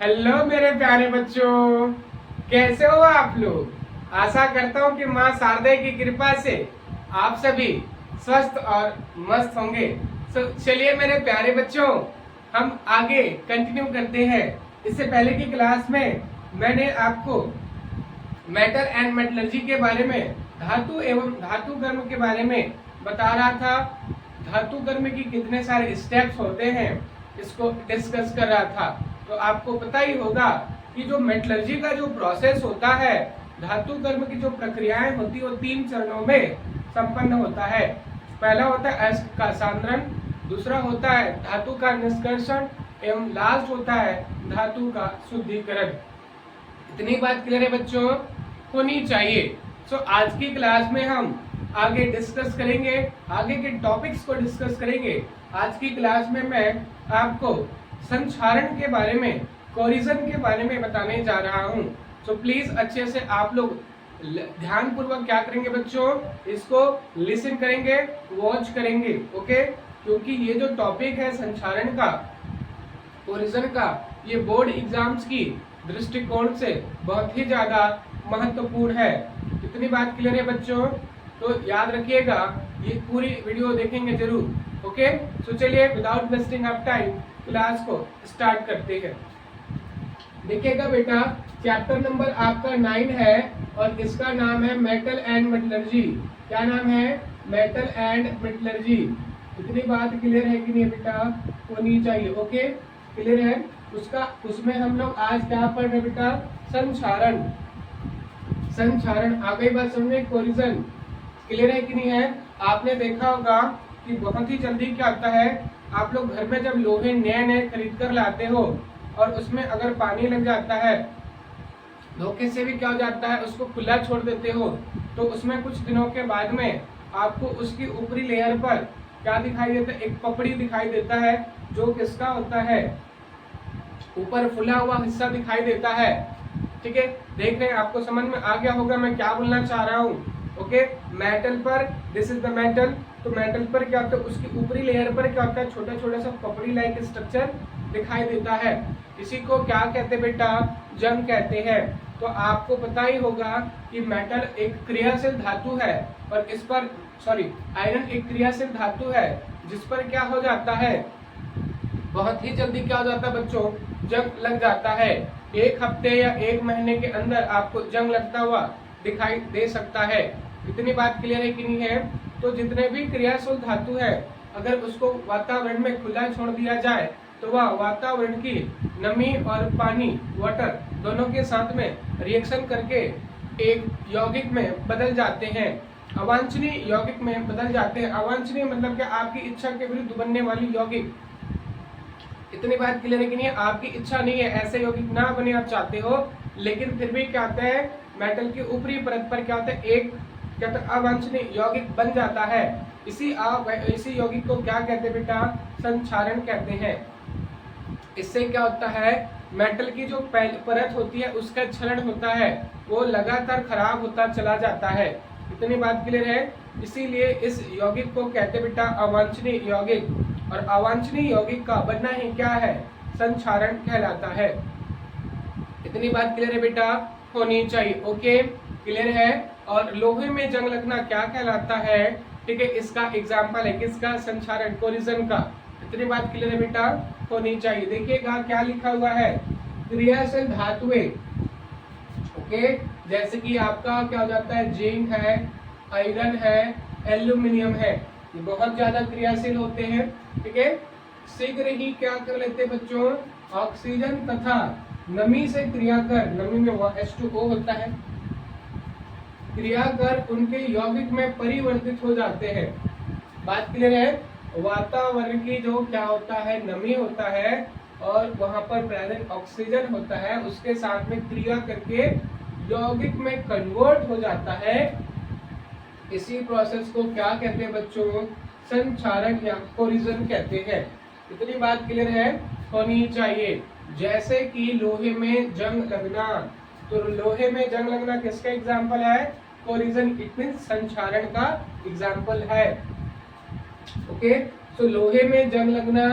Hello मेरे प्यारे बच्चों, कैसे हो आप लोग। आशा करता हूँ कि माँ शारदा की कृपा से आप सभी स्वस्थ और मस्त होंगे। तो चलिए मेरे प्यारे बच्चों, हम आगे कंटिन्यू करते हैं। इससे पहले की क्लास में मैंने आपको मेटल एंड मेटलर्जी के बारे में, धातु एवं धातु कर्म के बारे में बता रहा था। धातु कर्म की कितने सारे स्टेप्स होते हैं इसको डिस्कस कर रहा था। तो आपको पता ही होगा कि जो मेटलर्जी का जो प्रोसेस होता है, धातु कर्म की जो प्रक्रियाएं होती है वो 3 चरणों में संपन्न होता है। पहला होता है अयस्क का सांद्रण, दूसरा होता है धातु का निष्कर्षण एवं लास्ट होता है धातु का शुद्धिकरण। इतनी बात क्लियर है बच्चों, होनी चाहिए। सो आज की क्लास में हम आगे डिस्कस करेंगे, आगे के टॉपिक्स को डिस्कस करेंगे। आज की क्लास में मैं आपको संक्षारण के बारे में, कोरिजन के बारे में बताने जा रहा हूँ। सो प्लीज अच्छे से आप लोग ध्यान पूर्वक क्या करेंगे बच्चों, इसको लिसन करेंगे, वॉच करेंगे, ओके। क्योंकि ये जो टॉपिक है संक्षारण का, कोरिजन का, ये बोर्ड एग्जाम्स की दृष्टिकोण से बहुत ही ज्यादा महत्वपूर्ण है। इतनी बात क्लियर है बच्चों, तो याद रखिएगा, ये पूरी वीडियो देखेंगे जरूर, ओके। तो चलिए without wasting of time class को स्टार्ट करते हैं। देखिएगा बेटा, चैप्टर नंबर आपका 9 है और इसका नाम है मेटल एंड मेटलर्जी। क्या नाम है? Metal and metallurgy. इतनी बात क्लियर है कि नहीं बेटा? होनी चाहिए, ओके। क्लियर है? उसमें हम लोग आज क्या पढ़ रहे बेटा? संक्षारण। संक्षारण आ गई बात समझ में? कोरिजन क्लियर है कि नहीं है? आपने देखा होगा कि बहुत ही जल्दी क्या होता है, आप लोग घर में जब लोहे नए नए खरीद कर लाते हो और उसमें अगर पानी लग जाता है, धोखे से भी क्या हो जाता है, उसको खुला छोड़ देते हो, तो उसमें कुछ दिनों के बाद में आपको उसकी ऊपरी लेयर पर क्या दिखाई देता है? एक पपड़ी दिखाई देता है, जो किसका होता है? ऊपर फुला हुआ हिस्सा दिखाई देता है। ठीक है, देख रहे हैं, आपको समझ में आ गया होगा मैं क्या बोलना चाह रहा हूँ, ओके। मेटल पर, दिस इज द मेटल, तो मेटल पर क्या होता है, उसकी ऊपरी लेयर पर क्या होता है, छोटा छोटा सा पपड़ी लाइक स्ट्रक्चर दिखाई देता है। इसी को क्या कहते हैं बेटा? जंग कहते हैं। तो आपको पता ही होगा कि मेटल एक क्रियाशील धातु है और इस पर, सॉरी, आयरन एक क्रियाशील धातु है जिस पर क्या हो जाता है, बहुत ही जल्दी क्या हो जाता है बच्चों? जंग लग जाता है। एक हफ्ते या एक महीने के अंदर आपको जंग लगता हुआ दिखाई दे सकता है। इतनी बात क्लियर है कि नहीं है? तो जितने भी क्रियाशील धातु है, अगर उसको वातावरण में खुला छोड़ दिया जाए तो वह वातावरण की नमी और पानी, वाटर, दोनों के साथ में रिएक्शन करके एक यौगिक में बदल जाते हैं, अवांछनीय यौगिक में बदल जाते हैं। अवांछनीय मतलब क्या? आपकी इच्छा के विरुद्ध बनने वाली यौगिक। इतनी बात क्लियर है कि नहीं? आपकी इच्छा नहीं है ऐसे यौगिक ना बने, आप चाहते हो, लेकिन फिर भी क्या होता है, मेटल की ऊपरी परत पर क्या होता है, एक क्या होता है, अवांछनीय यौगिक बन जाता है। इसी यौगिक को क्या कहते हैं बेटा? संक्षारण कहते हैं। इससे क्या होता है, मेटल की जो परत होती है उसका क्षरण होता है, वो लगातार खराब होता चला जाता है। इतनी बात क्लियर है? इसीलिए इस यौगिक को कहते हैं बेटा अवांछनीय यौगिक, और अवांछनीय यौगिक का बनना ही क्या है? संक्षारण कहलाता है। इतनी बात क्लियर है बेटा? होनी चाहिए, ओके। क्लियर है? और लोहे में जंग लगना क्या कहलाता है? ठीक है, इसका एग्जाम्पल है किसका? संक्षारण, कोरिजन का। इतनी बात क्लियर है बेटा? होनी चाहिए। देखिएगा क्या लिखा हुआ है, क्रियाशील धातुएं, ओके। जैसे कि आपका क्या हो जाता है, जिंक है, आयरन है, एल्यूमिनियम है, ये बहुत ज्यादा क्रियाशील होते हैं। ठीक है, शीघ्र ही क्या कर लेते हैं बच्चों? ऑक्सीजन तथा नमी से क्रिया कर, नमी में H2O होता है, क्रिया कर उनके यौगिक में परिवर्तित हो जाते हैं। बात क्लियर है? वातावरण की जो क्या होता है, नमी होता है और वहां पर प्रेजेंट ऑक्सीजन होता है, उसके साथ में क्रिया करके यौगिक में कन्वर्ट हो जाता है। इसी प्रोसेस को क्या कहते हैं बच्चों? संक्षारण या कोरिजन कहते हैं। इतनी बात क्लियर है? होनी चाहिए। जैसे कि लोहे में जंग लगना, तो लोहे में जंग लगना किसका एग्जाम्पल है? कोरिजन, इट मीन संक्षारण का एग्जाम्पल है, ओके। तो लोहे में जंग लगना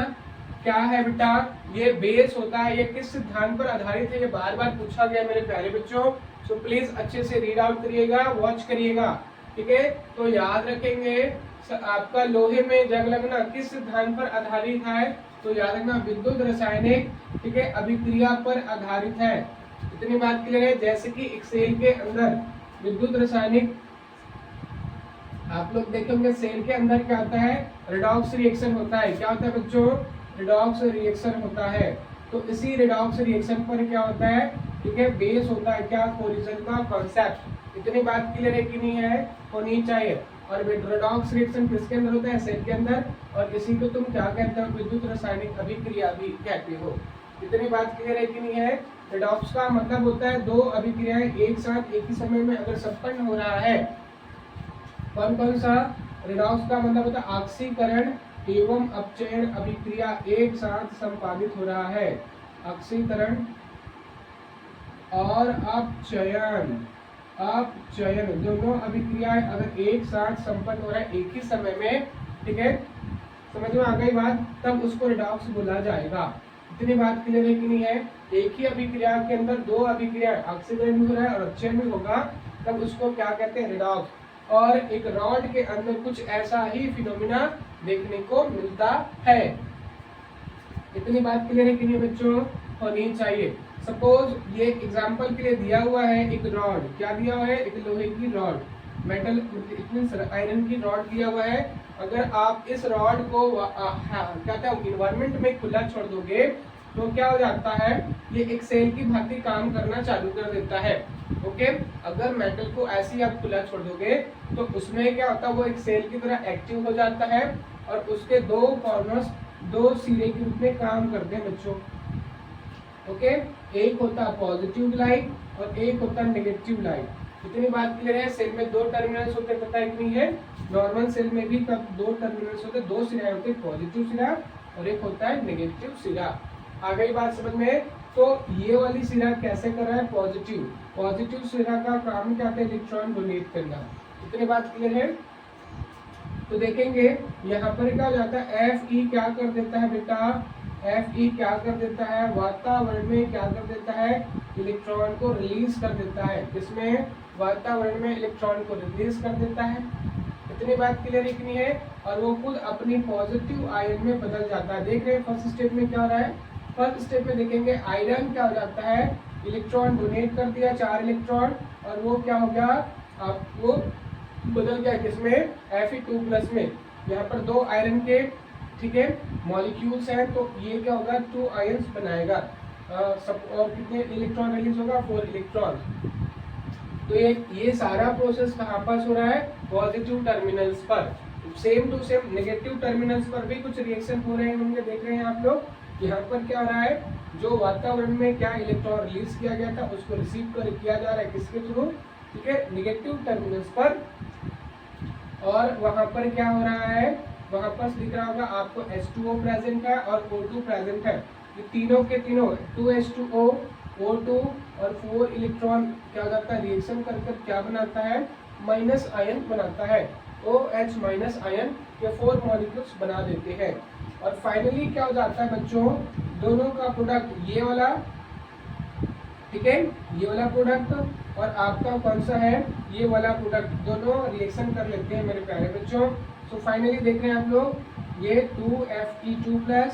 क्या है बेटा? ये बेस होता है, ये किस सिद्धांत पर आधारित है, ये बार बार पूछा गया मेरे प्यारे बच्चों। सो प्लीज अच्छे से रीड आउट करिएगा, वॉच करिएगा, ठीक है। तो याद रखेंगे आपका लोहे में जंग लगना किस सिद्धांत पर आधारित है, तो याद रखना विद्युत रासायनिक, ठीक है, अभिक्रिया पर आधारित है। इतनी बात क्लियर है। जैसे कि एक सेल के अंदर विद्युत रासायनिक, आप लोग देखेंगे सेल के अंदर क्या होता है, रिडॉक्स रिएक्शन होता है। क्या होता है बच्चों, रिडॉक्स रिएक्शन होता है। तो इसी रिडॉक्स रिएक्शन पर क्या होता है, ठीक है, बेस होता है क्या, कोलिजन का कॉन्सेप्ट। इतनी बात क्लियर है कि नहीं है, होनी चाहिए। और रिडॉक्स रिएक्शन किसके अंदर होता है, सेल के अंदर, और इसी को तुम क्या कहते हो, विद्युत रासायनिक अभिक्रिया भी कहते हो। इतनी बात क्लियर है कि नहीं है। रिडॉक्स का मतलब होता है दो अभिक्रियाएं एक साथ एक ही समय में अगर संपन्न हो रहा है। कौन कौन सा, रिडॉक्स का मतलब होता है ऑक्सीकरण एवं अपचयन अभिक्रिया एक साथ संपादित हो रहा है। ऑक्सीकरण और अपचयन दोनों अभिक्रियाएं अगर एक साथ संपन्न हो रहा है एक ही समय में, ठीक है, समझ में आ गई बात, तब उसको रिडॉक्स बोला जाएगा। इतनी बात क्लियर है कि नहीं है। एक ही अभिक्रिया के अंदर दो अभिक्रिया ऑक्सीकरण भी हो रहा है और अपचयन भी होगा, तब उसको क्या कहते हैं, रिडॉक्स। और एक रॉड के अंदर कुछ ऐसा ही फिनोमिना देखने को मिलता है। इतनी बात क्लियर है कि नहीं बच्चों, होनी चाहिए। सपोज ये एग्जांपल के लिए दिया हुआ है एक रॉड, क्या दिया हुआ है, एक लोहे की रॉड, मेटल इतनी आयरन की रॉड दिया हुआ है। अगर आप इस रॉड को क्या कहते हैं इन्वायरमेंट में खुला छोड़ दोगे तो क्या हो जाता है, ये एक सेल की भांति काम करना चालू कर देता है। ओके, अगर मेटल को ऐसे ही आप खुला छोड़ दोगे तो उसमें क्या होता है, वो एक सेल की तरह एक्टिव हो जाता है और उसके दो कॉर्नर्स दो सिरे के रूप में काम करते हैं बच्चों। ओके, एक होता है पॉजिटिव लाइट और एक होता है नेगेटिव लाइट। इतनी बात क्लियर है। सेल में दो टर्मिनल्स होते हैं, पता है कि नहीं है। नॉर्मल सेल में भी तब दो टर्मिनल्स होते हैं, दो सिरा होते हैं, पॉजिटिव सिरा और एक होता है नेगेटिव सिरा। आ गई बात समझ में। तो ये वाली सिरा कैसे कर रहा है, पॉजिटिव सिरा का काम क्या है, इलेक्ट्रॉन डोनेट करना। इतनी बात क्लियर है। तो देखेंगे यहाँ पर क्या हो जाता है, Fe क्या कर देता है बेटा, Fe क्या कर देता है, वातावरण में क्या कर देता है, इलेक्ट्रॉन को रिलीज कर देता है। इसमें वातावरण में इलेक्ट्रॉन को रिलीज कर देता है। इतनी बात क्लियर है कि नहीं है। और वो खुद अपनी पॉजिटिव आयन में बदल जाता है। देख रहे हैं फर्स्ट स्टेप में क्या हो रहा है, फर्स्ट स्टेप में देखेंगे आयरन क्या हो जाता है, इलेक्ट्रॉन डोनेट कर दिया 4 इलेक्ट्रॉन और वो क्या हो गया, आपको बदल गया किसमें, Fe2+ में। यहाँ पर दो आयरन के, ठीक है, मॉलिक्यूल्स हैं, तो ये क्या होगा, 2 आयंस बनाएगा। और कितने इलेक्ट्रॉन रिलीज होगा, 4 इलेक्ट्रॉन। तो ये सारा प्रोसेस कहाँ पास हो रहा है, पॉजिटिव टर्मिनल्स पर। Same to same negative terminals पर भी कुछ रिएक्शन हो रहे होंगे, देख रहे हैं आप लोग। यहाँ पर क्या हो रहा है, जो वातावरण में क्या इलेक्ट्रॉन रिलीज किया गया था उसको रिसीव किया जा रहा है किसके थ्रू, ठीक है, नेगेटिव टर्मिनल्स पर। और वहां पर क्या हो रहा है, वहां पर दिख रहा होगा आपको H2O प्रेजेंट है और O2 प्रेजेंट है। ये तीनों के तीनों 2H2O, O2 और 4 इलेक्ट्रॉन क्या हो जाता है, रिएक्शन कर क्या बनाता है, माइनस आयन बनाता है। OH- आयन ये 4 मॉलिक्यूल्स बना देते हैं। और फाइनली क्या हो जाता है बच्चों, दोनों का प्रोडक्ट ये वाला, ठीक है, ये वाला प्रोडक्ट और आपका कौन सा है, ये वाला प्रोडक्ट, दोनों रिएक्शन कर लेते हैं मेरे प्यारे बच्चों। सो फाइनली देख रहे हैं आप लोग, ये 2Fe2+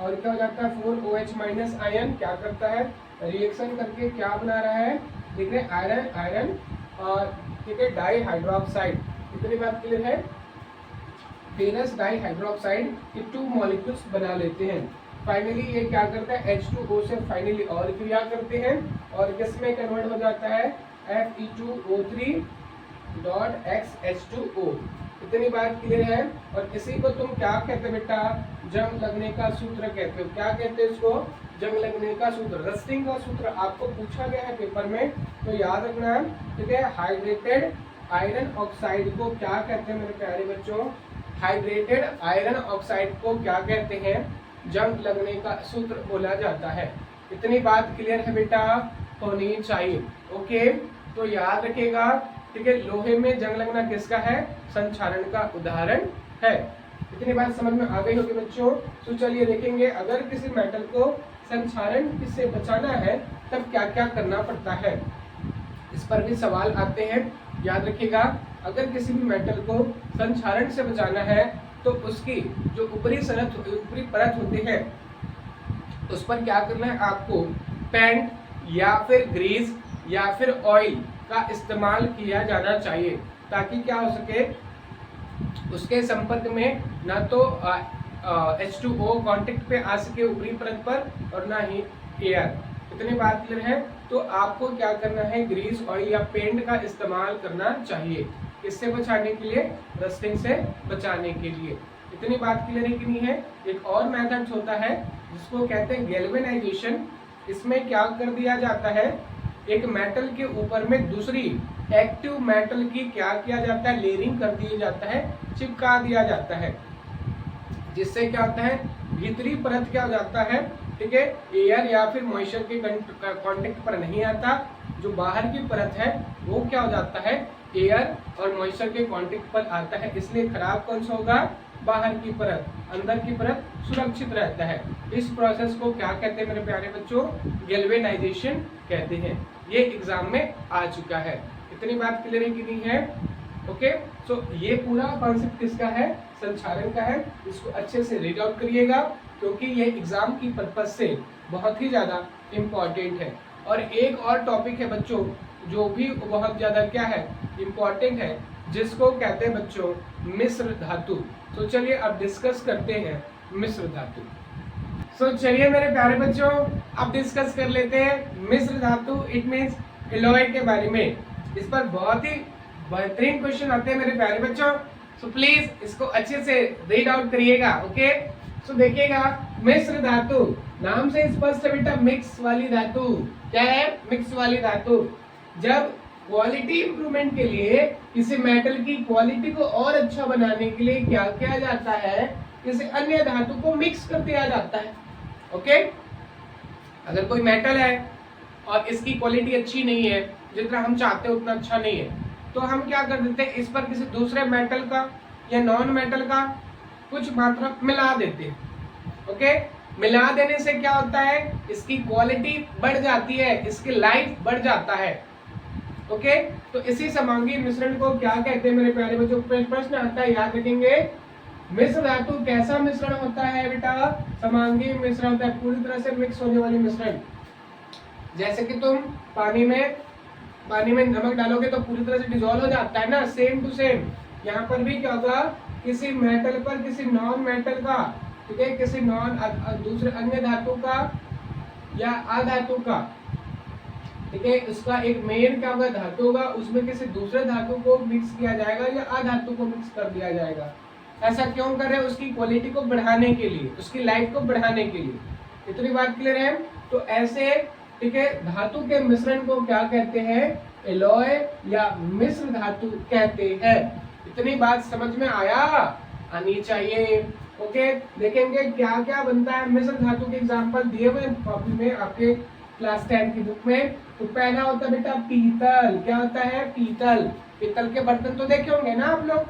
और क्या हो जाता है 4OH- आयन क्या करता है, रिएक्शन करके क्या बना रहा है, देख रहे हैं आयरन और ठीक है डाई हाइड्रोक्साइड। इतनी बात क्लियर है। फेरस डाई हाइड्रोक्साइड ये 2 मॉलिक्यूल्स बना लेते हैं। फाइनली ये क्या करता है, H2O से फाइनली और क्रिया करते हैं और किसमें कन्वर्ट हो जाता है, Fe2O3.XH2O। इतनी बात क्लियर है। और इसी को तुम क्या कहते हो बेटा, जंग लगने का सूत्र कहते हो। क्या कहते हैं इसको, जंग लगने का सूत्र, रस्टिंग का सूत्र आपको पूछा गया है पेपर में, तो याद रखना, ठीक है। हाइड्रेटेड आयरन ऑक्साइड को क्या कहते हैं मेरे प्यारे बच्चों, हाइड्रेटेड आयरन ऑक्साइड को क्या कहते हैं, जंग लगने का सूत्र बोला जाता है। इतनी बात क्लियर है बेटा, होनी चाहिए। ओके, तो याद रखिएगा, ठीक है। लोहे में जंग लगना किसका है, संक्षारण का उदाहरण है। इतनी बात समझ में आ गई होगी बच्चों। तो चलिए देखेंगे, अगर किसी मेटल को संक्षारण से बचाना है तब क्या क्या करना पड़ता है, इस पर भी सवाल आते हैं। याद रखिएगा, अगर किसी भी मेटल को संक्षारण से बचाना है तो उसकी जो ऊपरी परत होती है उस पर क्या करना है, आपको पेंट या फिर ग्रीस या फिर ऑयल का इस्तेमाल किया जाना चाहिए, ताकि क्या हो सके, उसके संपर्क में ना तो H2O कांटेक्ट पे आ सके ऊपरी परत पर और ना ही एयर। इतनी बात क्लियर है। तो आपको क्या करना है, ग्रीस ऑयल या पेंट का इस्तेमाल करना चाहिए। किससे बचाने के लिए, रस्टिंग से बचाने के लिए। इतनी बात क्लियर है कि नहीं है। एक और मेथड होता है जिसको कहते हैं गैल्वेनाइजेशन। इसमें क्या कर दिया जाता है, एक मेटल के ऊपर में दूसरी एक्टिव मेटल की क्या किया जाता है, लेयरिंग कर दिया जाता है, चिपका दिया जाता है, जिससे क्या होता है, भीतरी परत क्या हो जाता है, ठीक है, एयर या फिर मॉइस्चर के कांटेक्ट पर नहीं आता। जो बाहर की परत है वो क्या हो जाता है, एयर और मॉइस्चर के कांटेक्ट पर आता है, इसलिए खराब कौन सा होगा, बाहर की परत। अंदर की परत सुरक्षित रहता है। इस प्रोसेस को क्या कहते हैं मेरे प्यारे बच्चों, गैल्वेनाइजेशन कहते हैं। ये एग्जाम में आ चुका है। इतनी बात क्लियर है कि नहीं है। ओके, सो ये पूरा कॉन्सेप्ट किसका है, संक्षारण का है। इसको अच्छे से रीड आउट करिएगा, क्योंकि ये एग्जाम की पर्पज से बहुत ही ज्यादा इम्पोर्टेंट है। और एक और टॉपिक है बच्चों जो भी बहुत ज्यादा क्या है, इम्पोर्टेंट है, जिसको कहते हैं बच्चों मिश्र धातु। तो चलिए अब डिस्कस करते हैं मिश्र धातु। सो चलिए मेरे प्यारे बच्चों, अब डिस्कस कर लेते हैं मिश्र धातु, इट मींस एलॉय के बारे में। इस पर बहुत ही बेहतरीन क्वेश्चन आते हैं मेरे प्यारे बच्चों। सो प्लीज इसको अच्छे से रीड आउट करिएगा। ओके, सो देखिएगा, मिश्र धातु नाम से स्पष्ट है बेटा, मिक्स वाली धातु। क्या है, मिक्स वाली धातु। जब क्वालिटी इंप्रूवमेंट के लिए किसी मेटल की क्वालिटी को और अच्छा बनाने के लिए क्या किया जाता है, किसी अन्य धातु को मिक्स कर दिया जाता है। ओके, अगर कोई मेटल है और इसकी क्वालिटी अच्छी नहीं है, जितना हम चाहते हैं उतना अच्छा नहीं है, तो हम क्या कर देते हैं, इस पर किसी दूसरे मेटल का या नॉन मेटल का कुछ मात्रा मिला देते हैं। ओके, मिला देने से क्या होता है, इसकी क्वालिटी बढ़ जाती है, इसकी लाइफ बढ़ जाता है। ओके, तो इसी समांगी मिश्रण को क्या कहते हैं मेरे प्यारे बच्चों, प्रश्न आता है, याद रखेंगे। मिश्र धातु कैसा मिश्रण होता है बेटा, समांगी मिश्रण होता है, पूरी तरह से मिक्स होने वाली मिश्रण। जैसे कि तुम पानी में नमक डालोगे तो पूरी तरह से डिसॉल्व हो जाता है ना, सेम टू सेम। यहाँ पर भी क्या होगा, किसी मेटल पर किसी नॉन मेटल का, ठीक है, किसी दूसरे अन्य धातु का या अधातु का, ठीक है, उसका एक मेन क्या होगा, धातु होगा, उसमें किसी दूसरे धातु को मिक्स किया जाएगा या अधातु को मिक्स कर दिया जाएगा। ऐसा क्यों कर रहे हैं, उसकी क्वालिटी को बढ़ाने के लिए, उसकी लाइफ को बढ़ाने के लिए। इतनी बात क्लियर है। तो ऐसे, ठीक है, धातु के मिश्रण को क्या कहते हैं, एलॉय या मिश्र धातु कहते हैं। इतनी बात समझ में आनी चाहिए। ओके, देखेंगे क्या क्या बनता है मिश्र धातु के एग्जांपल दिए हुए कॉपी में आपके क्लास 10 की बुक में। तो पहला होता है बेटा पीतल। क्या होता है, पीतल के बर्तन तो देखे होंगे ना आप लोग।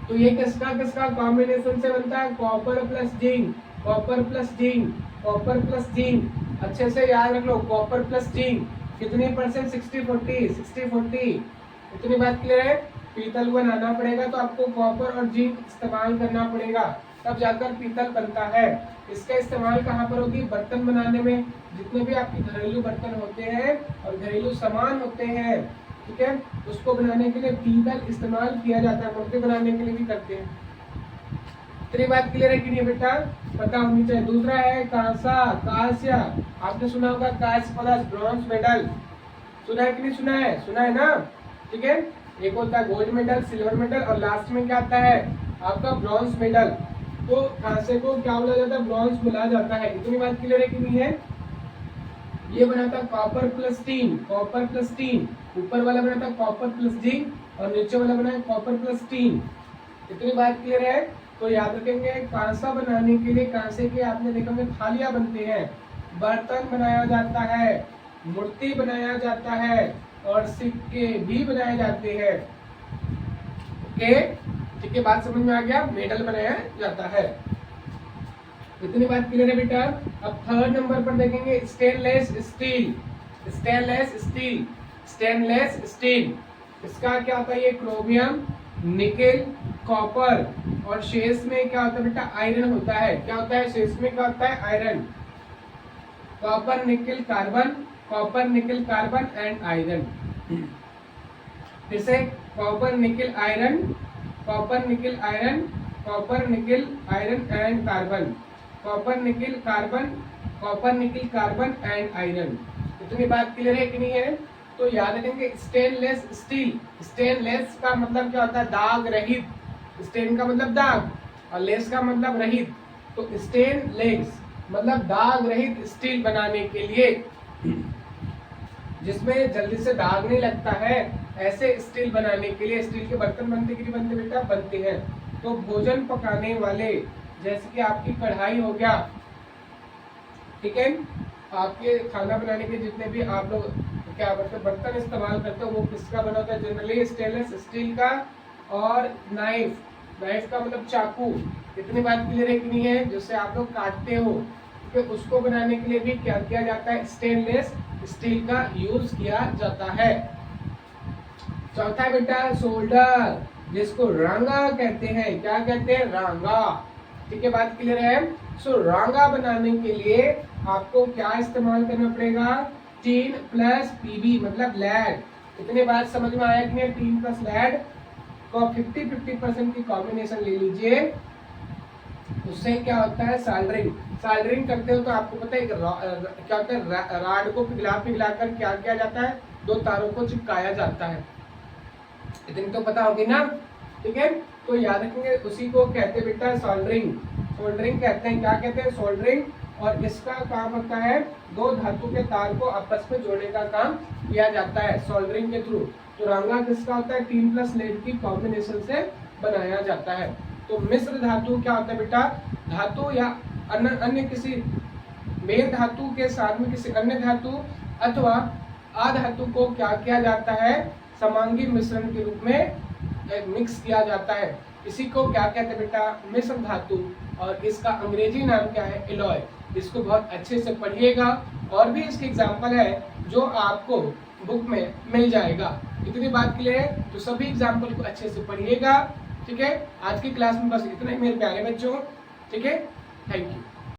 तो ये किसका कॉम्बिनेशन से बनता है, copper plus zinc, copper plus zinc, copper plus zinc. अच्छे से याद रख लो, कॉपर प्लस जिंक कितने परसेंट, 60-40। इतनी बात क्लियर है। पीतल बनाना पड़ेगा तो आपको कॉपर और जिंक इस्तेमाल करना पड़ेगा, तब जाकर पीतल बनता है। इसका इस्तेमाल कहाँ पर होगी, बर्तन बनाने में। जितने भी आपके घरेलू बर्तन होते हैं और घरेलू सामान होते हैं, ठीक है, उसको बनाने के लिए पीतल इस्तेमाल किया जाता है। मूर्ति बनाने के लिए भी करते हैं। इतनी बात क्लियर है कि नहीं बेटा, पता होनी चाहिए। दूसरा है कांस्य। आपने सुना होगा कांस्य पदार्थ, ब्रॉन्ज मेडल। सुना है कि नहीं सुना है, सुना है ना, ठीक है। एक होता है गोल्ड मेडल, सिल्वर मेडल, और लास्ट में क्या आता है आपका ब्रॉन्ज मेडल। तो कांसे को क्या बोला जाता है, ब्रॉन्ज बोला जाता है। इतनी बात क्लियर है कि नहीं है। ये बना था copper plus tin, copper plus tin. ऊपर वाला बना था कॉपर प्लस जिंक और नीचे वाला बना है कॉपर प्लस टीन। इतनी बात क्लियर है। तो याद रखेंगे, कांसा बनाने के लिए कांसे के आपने देखा होंगे थालियां बनती हैं, बर्तन बनाया जाता है, मूर्ति बनाया जाता है और सिक्के भी बनाए जाते हैं। ओके, ठीक है, बात समझ में आ गया, मेटल बनाया जाता है। इतनी बात क्लियर है बेटा। अब थर्ड नंबर पर देखेंगे stainless steel. Stainless steel, stainless steel, इसका क्या होता है, ये क्रोमियम, निकेल, कॉपर और शेष में क्या होता है बेटा, आयरन होता है। क्या होता है शेष में, क्या होता है, iron. Copper nickel carbon, copper nickel carbon and iron. फिर से copper nickel iron, copper nickel iron, copper nickel iron and carbon, copper nickel carbon, copper nickel carbon and iron. इतनी बात क्लियर है कि नहीं है? तो याद रखेंगे स्टेनलेस स्टील, स्टेनलेस का मतलब क्या होता है, दाग रहित। स्टेन का मतलब दाग और लेस का मतलब रहित, तो स्टेनलेस मतलब दाग रहित स्टील बनाने के लिए, जिसमें जल्दी से दाग नहीं लगता है, ऐसे स्टील बनाने के लिए स्टील के बर्तन बनते कि नहीं बनते बेटा, बनते हैं। तो भोजन पकाने वाले, जैसे कि आपकी कढ़ाई हो गया, ठीक है, आपके खाना बनाने के जितने भी आप लोग क्या बर्तन इस्तेमाल करते हो वो किसका बना होता है, जनरली स्टेनलेस स्टील का। और नाइफ, नाइफ का मतलब चाकू। इतनी बात क्लियर है कि नहीं है, जिससे आप लोग काटते हो, कि उसको बनाने के लिए भी क्या किया जाता है, स्टेनलेस स्टील का यूज किया जाता है। चौथा बेटा सोल्डर, जिसको रांगा कहते हैं। क्या कहते हैं, रांगा। ठीक है, बात क्लियर है। सो रांगा बनाने के लिए आपको क्या इस्तेमाल करना पड़ेगा, टीन प्लस पीबी मतलब लेड। इतने बात समझ में आया कि नहीं, टीन प्लस लेड को 50-50% की कॉम्बिनेशन ले लीजिए। उससे क्या होता है, साल्डरिंग। साल्डरिंग करते हो तो आपको पता है क्या होता है, राड को पिघला पिघला कर क्या किया जाता है, दो तारों को चिपकाया जाता है। इतनी तो पता होगी ना, ठीक है। तो याद रखेंगे, उसी को कहते हैं बेटा सोल्डरिंग। सोल्डरिंग कहते हैं, क्या कहते हैं, सोल्डरिंग। और इसका काम होता है दो धातु के तार को आपस में जोड़ने का काम किया जाता है सोल्डरिंग के थ्रू। तो रांगा किसका होता है, टीन प्लस लेड की कॉम्बिनेशन से बनाया जाता है। तो मिश्र धातु क्या होता है बेटा, धातु या अन्य किसी मेन धातु के साथ में किसी अन्य धातु अथवा अधातु को क्या किया जाता है, समांगी मिश्रण के रूप में मिक्स किया जाता है। इसी को क्या कहते हैं बेटा, मिश्र धातु। और इसका अंग्रेजी नाम क्या है, एलॉय। इसको बहुत अच्छे से पढ़िएगा, और भी इसके एग्जाम्पल है जो आपको बुक में मिल जाएगा। इतनी बात के लिए तो सभी एग्जाम्पल को अच्छे से पढ़िएगा, ठीक है। आज की क्लास में बस इतना ही मेरे प्यारे बच्चों, ठीक है। Thank you.